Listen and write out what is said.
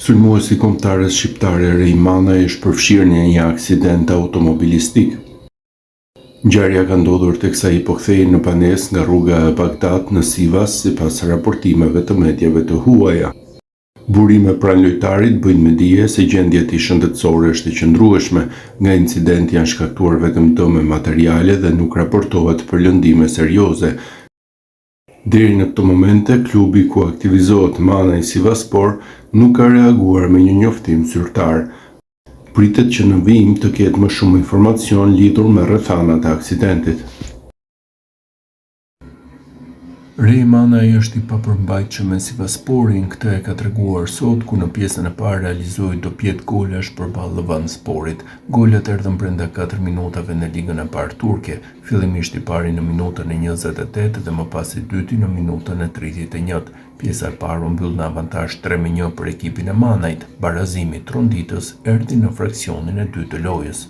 Sulmuesi kombëtares shqiptare Rejmana është përfshirë në një aksident automobilistik. Ngjarja ka ndodhur teksa i po kthehej në banesë nga rruga e Bagdad në Sivas sipas raportimeve të mediave të huaja. Burime pranë lojtarit bëjnë me dije se gjendja e tij shëndetësore është e qëndrueshme. Nga incidenti janë shkaktuar vetëm dëme materiale dhe nuk raportohet për lëndime serioze. Deri në këto momente, klubi ku aktivizohet Mana i Sivaspor nuk ka reaguar me një njoftim zyrtar. Pritet që në vijim të ketë më shumë informacion lidhur me rrethanat e aksidentit. Rejmana është i papërmbajtshëm me Sivasporin, këtë e ka treguar sot, ku në pjesën e parë realizoi dopjet golash përballë Vansporit. Golat erdhën brenda 4 minutave në ligën e parë turke, fillimisht i pari në minutën e 28 dhe më pas i dyti në minutën e 31. Pjesa e parë u mbyll në avantazh 3-1 për ekipin e Manait. Barazimi i Tronditës erdhi në fraksionin e dytë të lojës.